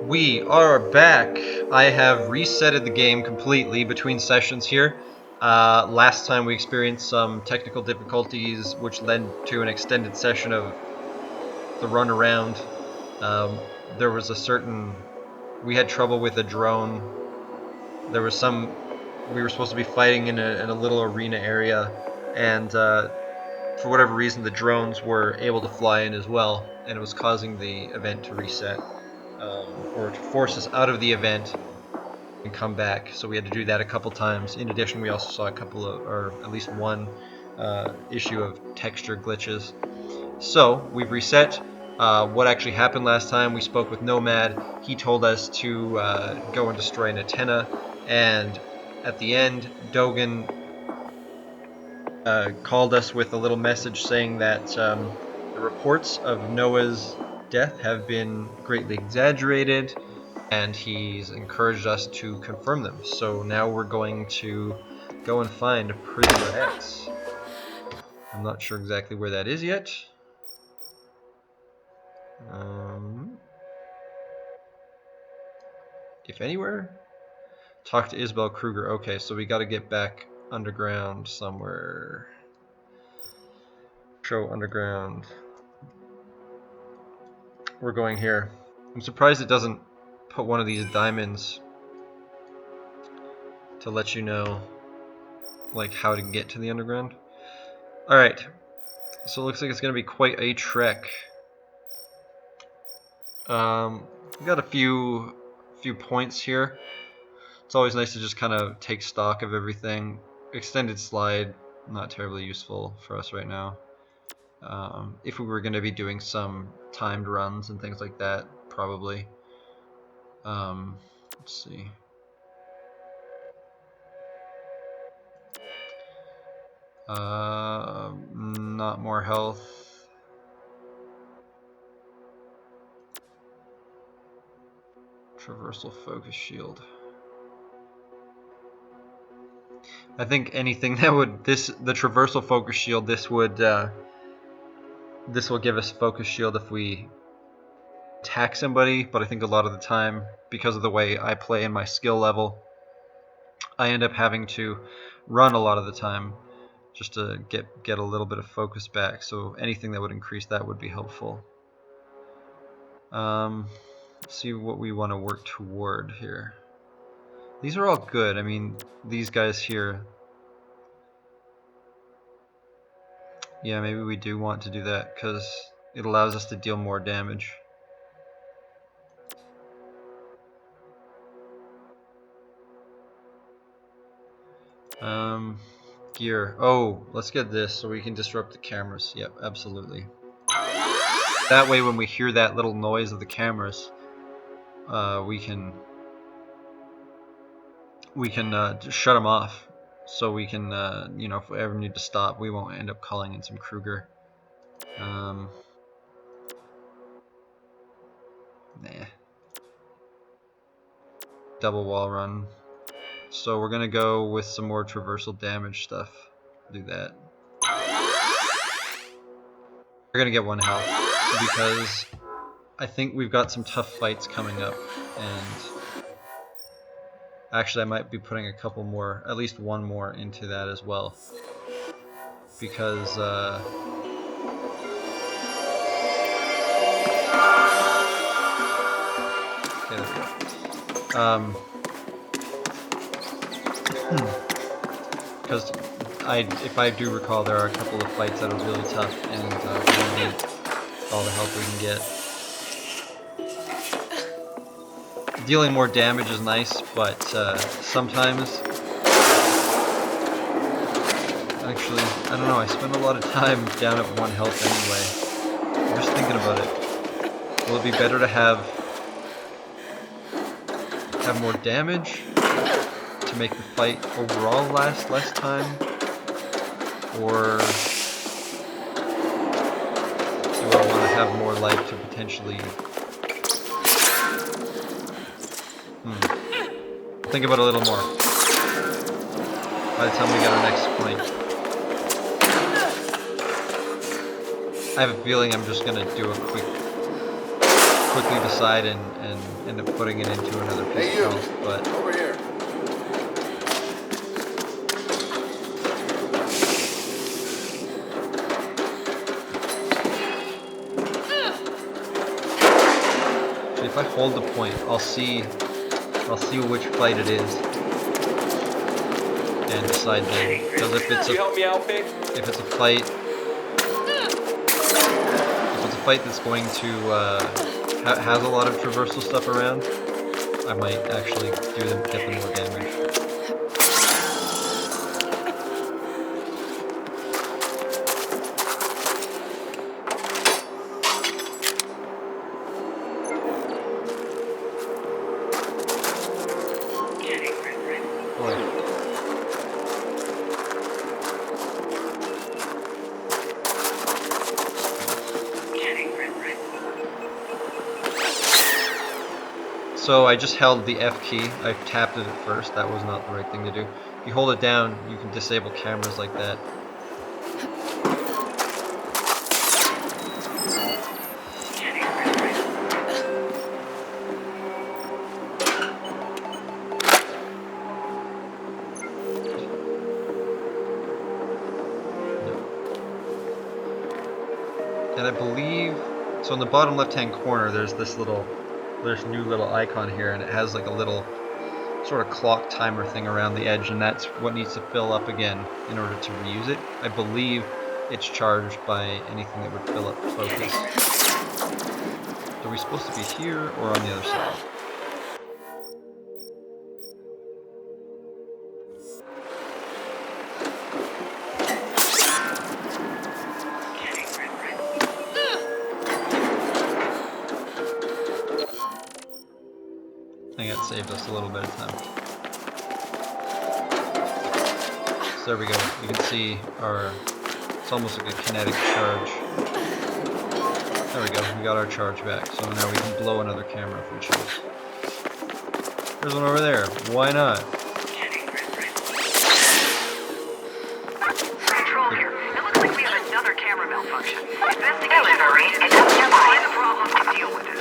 We are back. I have resetted the game completely between sessions here. Last time we experienced some technical difficulties, which led to an extended session of the run around. There was we had trouble with a drone. There was we were supposed to be fighting in a little arena area, and for whatever reason, the drones were able to fly in as well, and it was causing the event to reset. Or to force us out of the event and come back. So we had to do that a couple times. In addition, we also saw or at least one issue of texture glitches. So we've reset. What actually happened last time? We spoke with Nomad. He told us to go and destroy an antenna, and at the end, Dogan called us with a little message saying that the reports of Noah's death have been greatly exaggerated, and he's encouraged us to confirm them. So now we're going to go and find Prisoner X. I'm not sure exactly where that is yet. If anywhere. Talk to Isabel Kruger. Okay, so we got to get back underground somewhere. Show underground. We're going here. I'm surprised it doesn't put one of these diamonds to let you know like how to get to the underground. Alright, so it looks like it's going to be quite a trek. We got a few points here. It's always nice to just kind of take stock of everything. Extended slide, not terribly useful for us right now. If we were going to be doing some timed runs and things like that, probably. Let's see. Not more health. Traversal focus shield. I think anything that would the traversal focus shield, this will give us focus shield if we attack somebody, but I think a lot of the time, because of the way I play in my skill level, I end up having to run a lot of the time just to get a little bit of focus back. So anything that would increase that would be helpful. Let's see what we want to work toward here. These are all good. I mean, these guys here. Yeah, maybe we do want to do that because it allows us to deal more damage. Gear. Oh, let's get this so we can disrupt the cameras. Yep, absolutely. That way when we hear that little noise of the cameras, we can just shut them off. So we can, if we ever need to stop, we won't end up calling in some Kruger. Nah. Double wall run. So we're gonna go with some more traversal damage stuff. Do that. We're gonna get 1 health because I think we've got some tough fights coming up, and actually I might be putting a couple more, at least one more into that as well, because okay, there we go. Because if I do recall, there are a couple of fights that are really tough, and we need all the help we can get. Dealing more damage is nice, but sometimes, actually, I don't know, I spend a lot of time down at 1 health anyway. I'm just thinking about it. Will it be better to have more damage to make the fight overall last less time, or do I want to have more life to potentially think about it a little more by the time we get our next point. I have a feeling I'm just gonna do a quick quickly decide and end up putting it into another piece of health, but over here. actually, if I hold the point, I'll see which fight it is and decide then. Because if it's a fight that's going to has a lot of traversal stuff around, I might actually get them more damage. So I just held the F key. I tapped it at first. That was not the right thing to do. If you hold it down, you can disable cameras like that. And I believe, so in the bottom left-hand corner, there's new little icon here, and it has like a little sort of clock timer thing around the edge, and that's what needs to fill up again in order to reuse it. I believe it's charged by anything that would fill up focus. Are we supposed to be here or on the other side? I think that saved us a little bit of time. So there we go. You can see it's almost like a kinetic charge. There we go. We got our charge back. So now we can blow another camera if we choose. There's one over there. Why not? Control here. It looks like we have another camera malfunction. Investigation rate and find the problem and deal with it.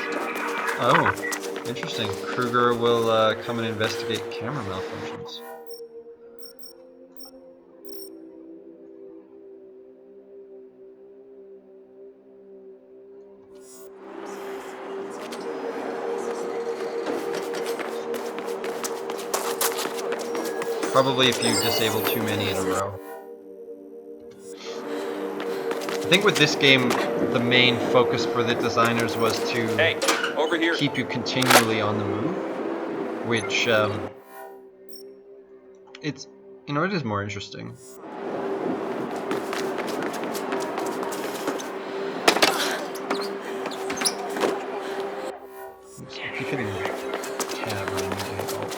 Oh. Interesting. Kruger will come and investigate camera malfunctions. Probably if you disable too many in a row. I think with this game, the main focus for the designers was to Over here. keep you continually on the move, which it is more interesting. Oops, I keep hitting the tab when I'm using Alt.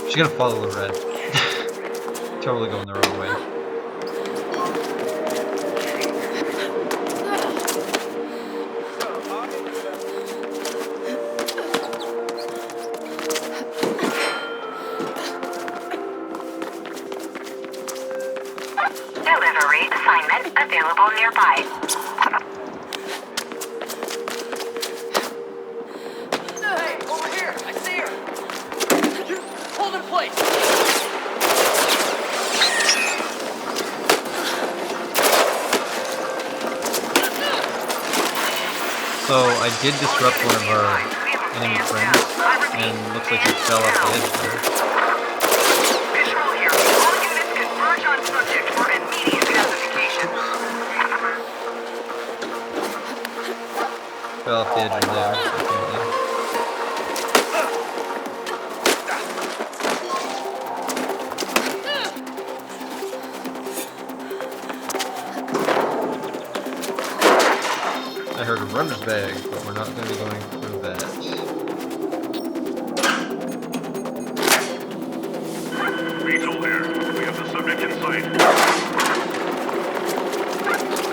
She's gonna follow the red. Totally going the wrong way. Delivery assignment available nearby. Hey, over here! I see her! You hold in place! So I did disrupt one of our enemy friends, and looks like he fell off the edge there. Control here. All units converge on subject for immediate pacification. Fell off the edge of there, apparently. I heard a runner's bag, but we're not going to be going through that. Beetle there. We have the subject in sight.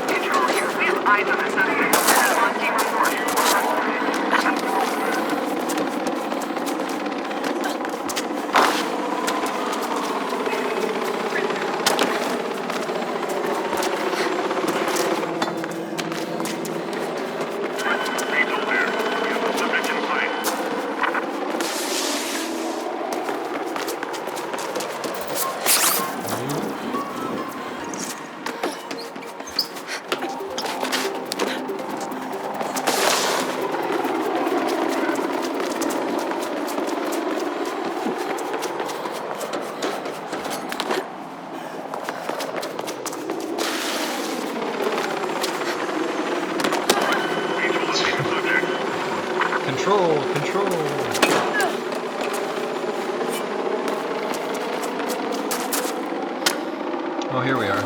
Control here. We have eyes on the suspect. On team report. Control, control. Oh, here we are.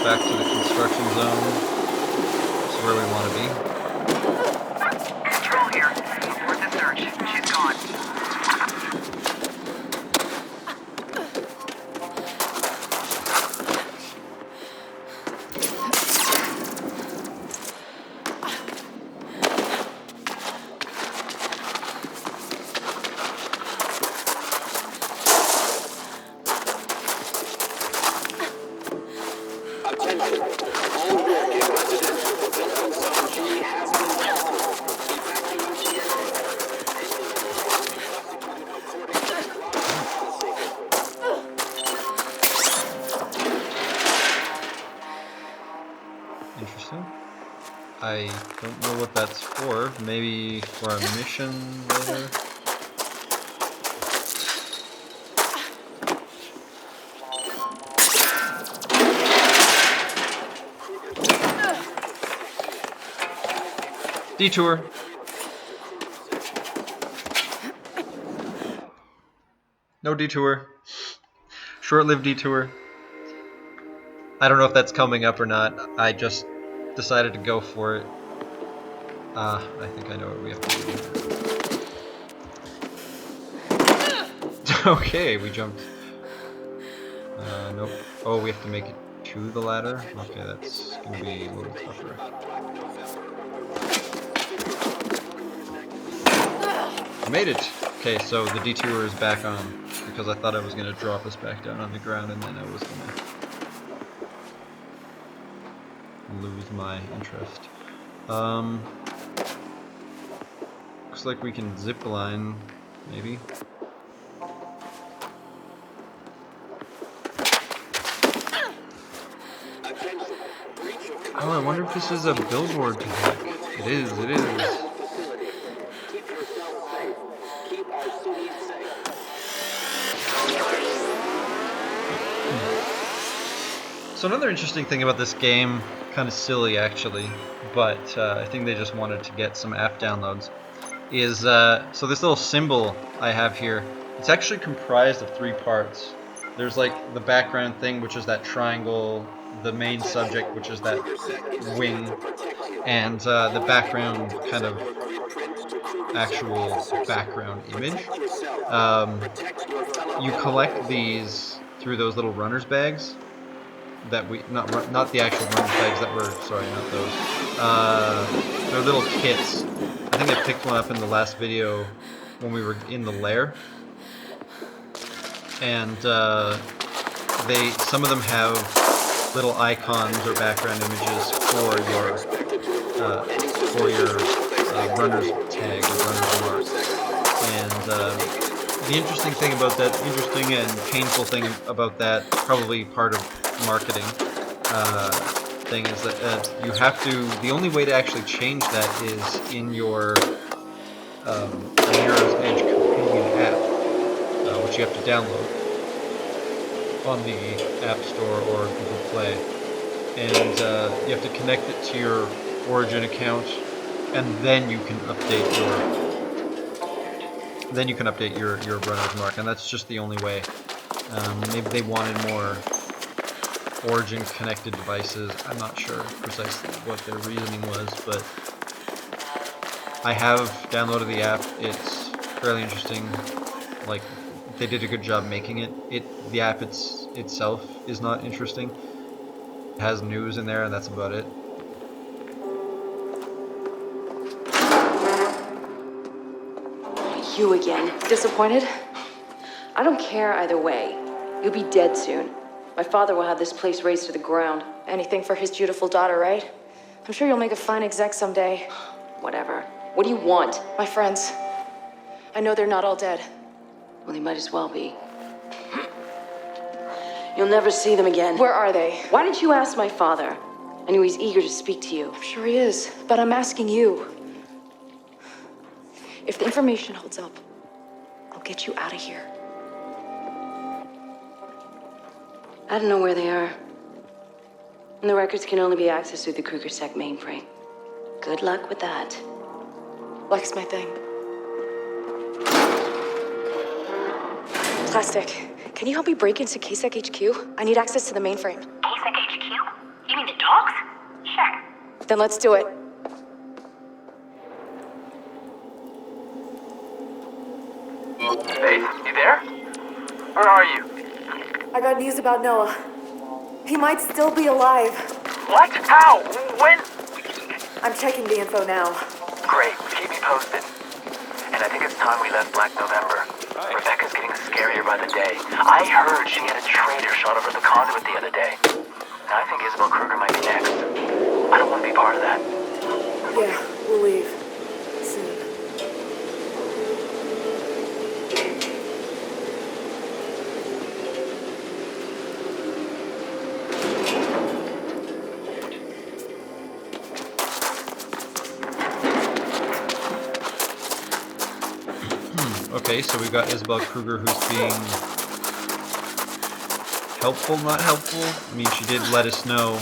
Back to the construction zone. This is where we want to be. Control here. Report the search. She's gone. Interesting. I don't know what that's for. Maybe for a mission later? Detour. No detour. Short-lived detour. I don't know if that's coming up or not. I just decided to go for it. I think I know what we have to do. Okay, we jumped. Nope. Oh, we have to make it to the ladder? Okay, that's gonna be a little tougher. I made it! Okay, so the detour is back on, because I thought I was gonna drop us back down on the ground and then I was gonna lose my interest. Looks like we can zip line, maybe. Oh, I wonder if this is a billboard to hack. It is, it is. So another interesting thing about this game, kind of silly actually, but I think they just wanted to get some app downloads, is so this little symbol I have here, it's actually comprised of 3 parts. There's like the background thing, which is that triangle, the main subject, which is that wing, and the background kind of actual background image. You collect these through those little runner's bags that we not the actual runner's bags that were, sorry, not those. They're little kits. I think I picked one up in the last video when we were in the lair, and some of them have little icons or background images for your runner's tag or runner's mark. And the interesting thing about that, interesting and painful thing about that, probably part of marketing thing, is that you have to, the only way to actually change that is in your Mirror's Edge companion app, which you have to download on the App Store or Google Play, and you have to connect it to your Origin account, and then you can update your runner's mark, and that's just the only way. Maybe they wanted more Origin connected devices. I'm not sure precisely what their reasoning was, but I have downloaded the app. It's fairly interesting. Like, they did a good job making it. The app itself is not interesting. It has news in there, and that's about it. You again. Disappointed? I don't care either way. You'll be dead soon. My father will have this place razed to the ground. Anything for his beautiful daughter, right? I'm sure you'll make a fine exec someday. Whatever. What do you want? My friends. I know they're not all dead. Well, they might as well be. You'll never see them again. Where are they? Why didn't you ask my father? I knew he's eager to speak to you. I'm sure he is, but I'm asking you. If the information holds up, I'll get you out of here. I don't know where they are. And the records can only be accessed through the KrugerSec mainframe. Good luck with that. Black's my thing. Plastic, can you help me break into KSEC HQ? I need access to the mainframe. KSEC HQ? You mean the dogs? Sure. Then let's do it. Faith, you there? Where are you? I got news about Noah. He might still be alive. What? How? When? I'm checking the info now. Great, keep me posted. And I think it's time we left Black November. Rebecca's getting scarier by the day. I heard she had a traitor shot over the conduit the other day. Now I think Isabel Kruger might be next. I don't want to be part of that. Yeah, we'll leave. Soon. Okay, so we've got Isabel Kruger who's being helpful, not helpful. I mean, she did let us know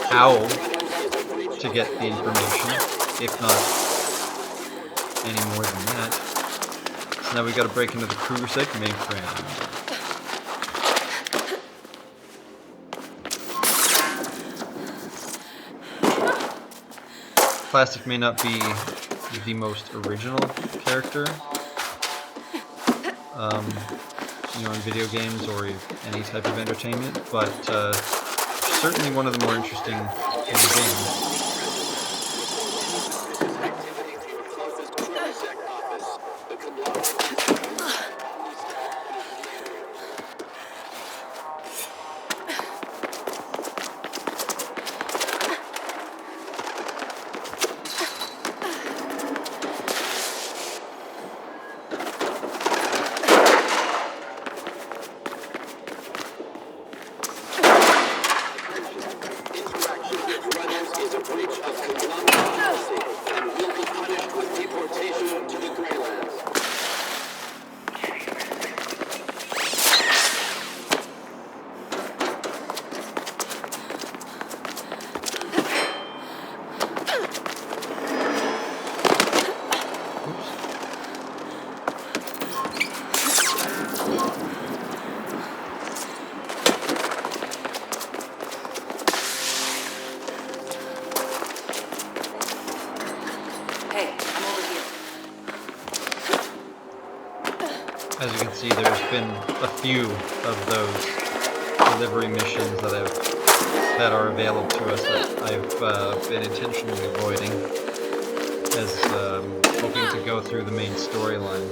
how to get the information, if not any more than that. So now we got to break into the KrugerSec mainframe. Plastic may not be the most original character, you know, in video games or any type of entertainment, but certainly one of the more interesting in the game. As you can see, there's been a few of those delivery missions that are available to us that I've been intentionally avoiding, as hoping to go through the main storyline.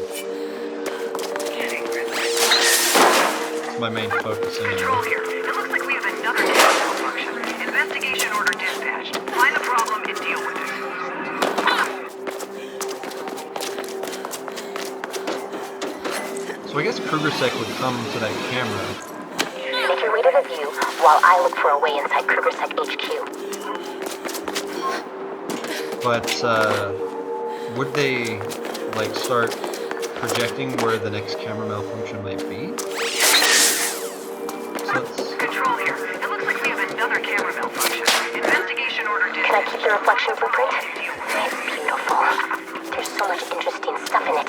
It's my main focus Control anyway. here. It looks like we have another camera malfunction. Investigation order dispatched. Find the problem and deal with it. So I guess KrugerSec would come to that camera. Make your way to the view while I look for a way inside KrugerSec HQ. But would they like start projecting where the next camera malfunction might be? So let's... Control here. It looks like we have another camera malfunction. Investigation order Can I dispatched. keep the reflection blueprint? It's beautiful. There's so much interesting stuff in it.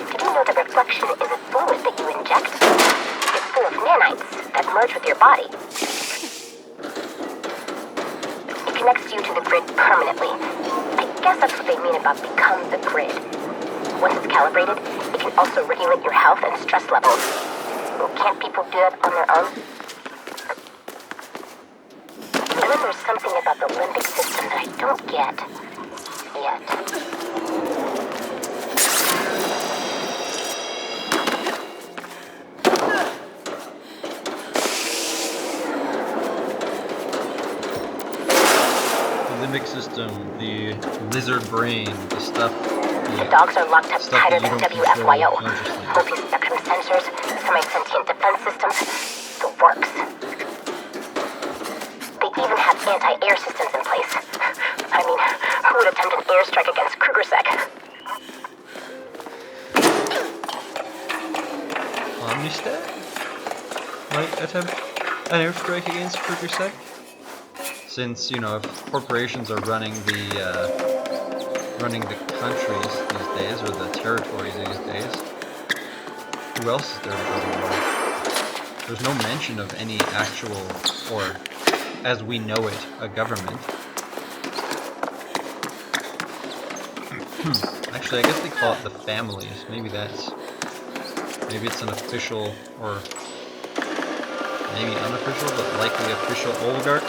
Did you know that reflection is a fluid that you inject? It's full of nanites that merge with your body. It connects you to the grid permanently. I guess that's what they mean about become the grid. Once it's calibrated, it can also regulate your health and stress levels. Well, can't people do that on their own? And then there's something about the limbic system that I don't get yet. The limbic system, the lizard brain, the stuff... The dogs are locked up stuff tighter that than you don't control WFYO. consciously. Multi-spectrum sensors, semi-sentient defense systems, the works. They even have anti-air systems in place. I mean, who would attempt an airstrike against KrugerSec? Omnistat? might attempt an airstrike against Sec. Since, you know, if corporations are running the countries these days, or the territories these days, who else is there to go to war? There's no mention of any actual, or as we know it, a government. Actually, I guess they call it the families. Maybe it's an official, or maybe unofficial, but likely official oligarch.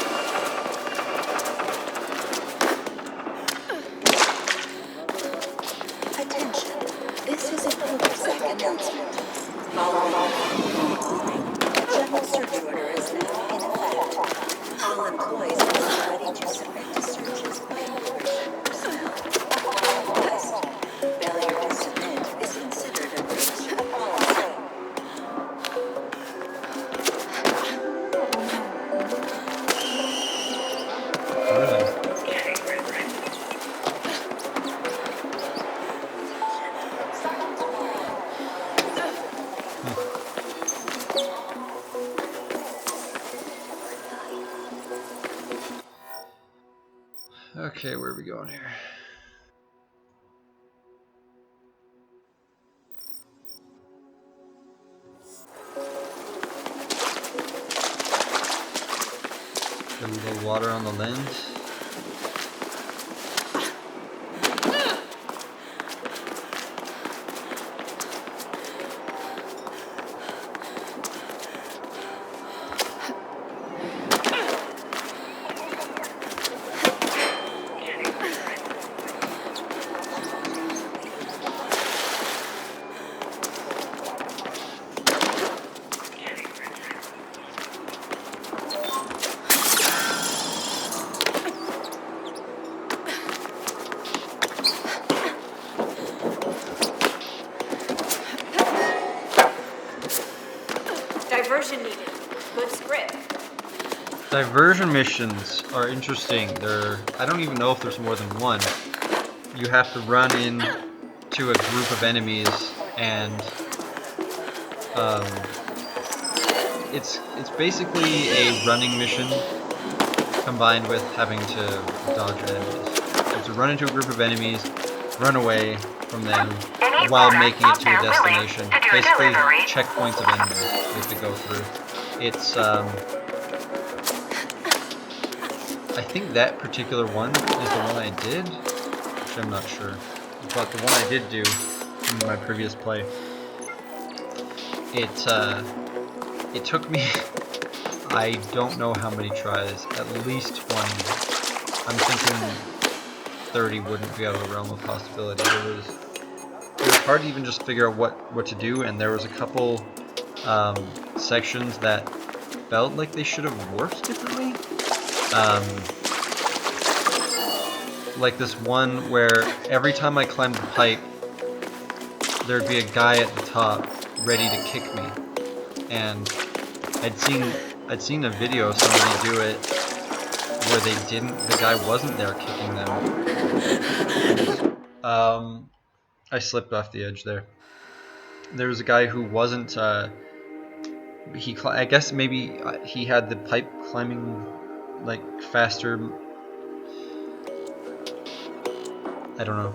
Attention, this is a Sec announcement. General search order is now in effect. All employees are ready to submit to searches by immigration personnel. Last, failure to submit is considered a breach of policy. Okay, where are we going here? A little water on the lens. Diversion needed. Good script. Diversion missions are interesting. I don't even know if there's more than one. You have to run in to a group of enemies, and it's basically a running mission combined with having to dodge enemies. You have to run into a group of enemies, run away from them while making it to a destination. Basically, checkpoints of enemies you have to go through. It's I think that particular one is the one I did, which I'm not sure. But the one I did do in my previous play, it took me I don't know how many tries, at least 20. I'm thinking 30 wouldn't be out of the realm of possibility. It was hard to even just figure out what to do, and there was a couple sections that felt like they should have worked differently. Like this one where every time I climbed the pipe, there'd be a guy at the top ready to kick me, and I'd seen a video of somebody do it where the guy wasn't there kicking them. I slipped off the edge there. There was a guy who wasn't, I guess maybe he had the pipe climbing like faster. I don't know.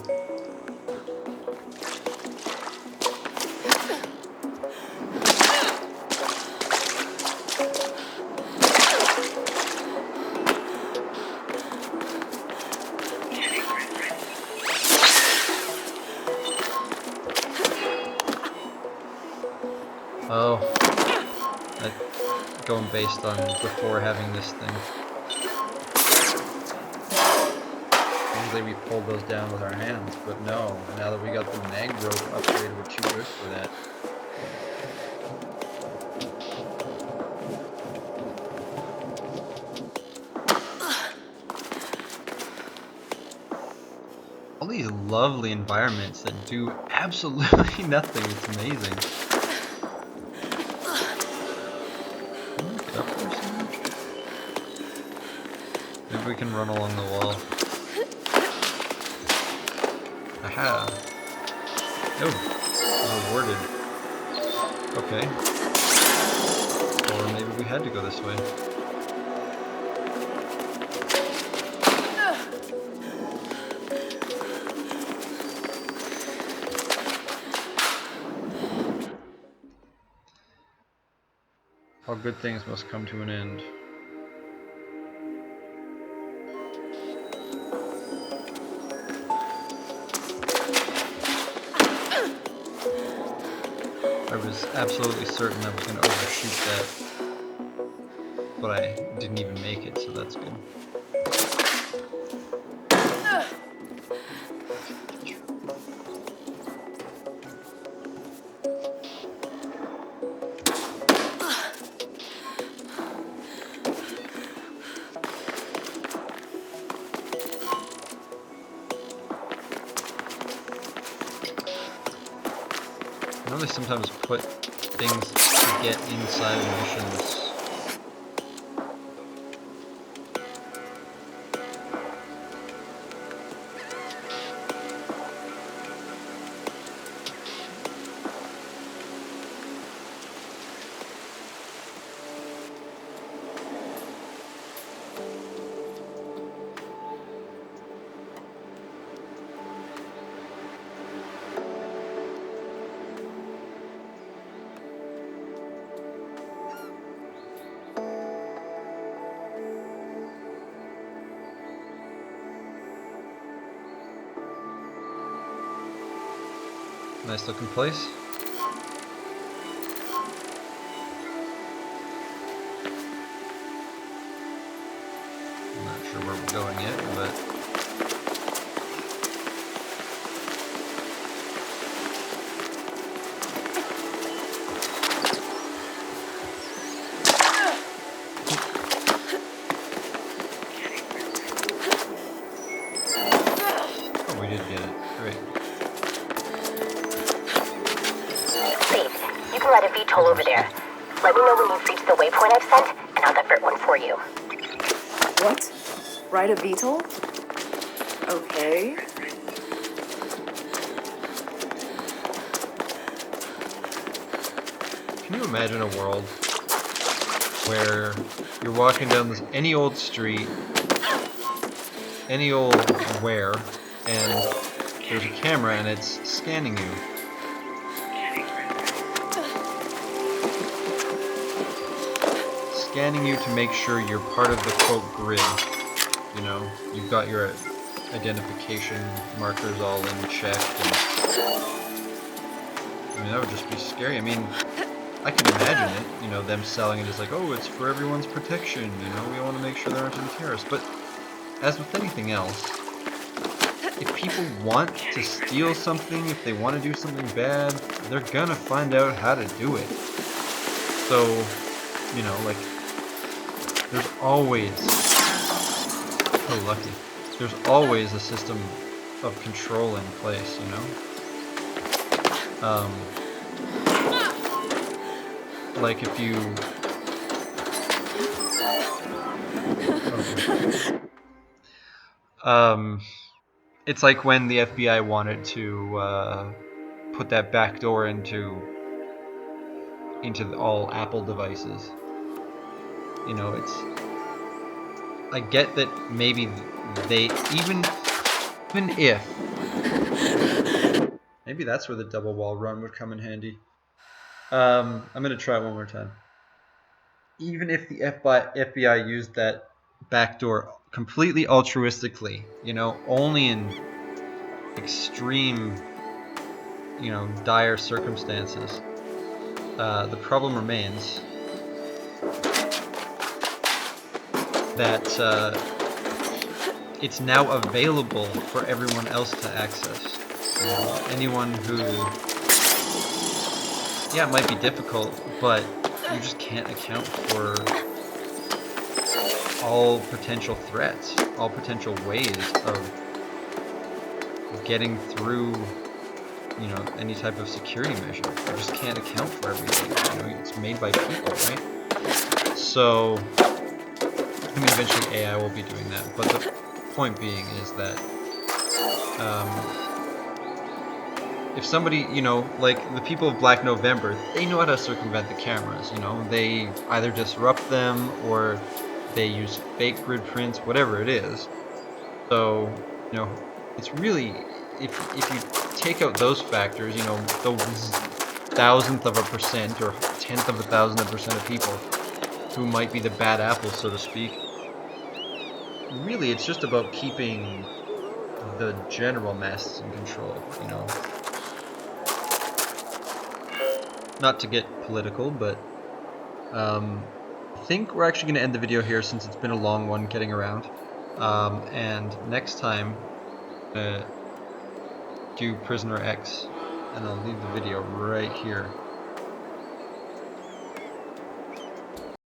Oh, going based on before having this thing. Usually we pulled those down with our hands, but no. Now that we got the mag rope upgrade, we're too good for that. All these lovely environments that do absolutely nothing. It's amazing. Maybe we can run along the wall. Aha! Oh, rewarded. Okay. Or maybe we had to go this way. All good things must come to an end. I was absolutely certain I was going to overshoot that, but I didn't even make it, so that's good. I know they sometimes put things to get inside of missions. Nice looking place. I'm not sure where we're going yet, but oh, we did get it. Great. You can let a VTOL over there. Let me know when you've reached the waypoint I've sent, and I'll divert one for you. What? Ride a VTOL? Okay. Can you imagine a world where you're walking down this any old street, any old where, and there's a camera and it's scanning you? Scanning you to make sure you're part of the quote grid. You know, you've got your identification markers all in check. And, I mean, that would just be scary. I mean, I can imagine it, you know, them selling it as like, oh, it's for everyone's protection, you know, we want to make sure there aren't any terrorists. But as with anything else, if people want to steal something, if they want to do something bad, they're gonna find out how to do it. So, you know, like, there's always, oh lucky, there's always a system of control in place, you know? Like if you, it's like when the FBI wanted to put that backdoor into all Apple devices. You know, it's, I get that maybe they, even if, maybe that's where the double wall run would come in handy. I'm gonna try it one more time. Even if the FBI used that backdoor completely altruistically, you know, only in extreme, you know, dire circumstances, the problem remains that it's now available for everyone else to access. You know, anyone who, yeah, it might be difficult, but you just can't account for all potential threats, all potential ways of getting through, you know, any type of security measure. You just can't account for everything. You know, it's made by people, right? So, I mean, eventually AI will be doing that, but the point being is that if somebody, you know, like the people of Black November, they know how to circumvent the cameras, you know. They either disrupt them or they use fake grid prints, whatever it is. So, you know, it's really, if you take out those factors, you know, the thousandth of a percent or tenth of a thousand of percent of people who might be the bad apples, so to speak, really it's just about keeping the general masses in control, you know. Not to get political, but I think we're actually going to end the video here since it's been a long one getting around. And next time, do Prisoner X, and I'll leave the video right here.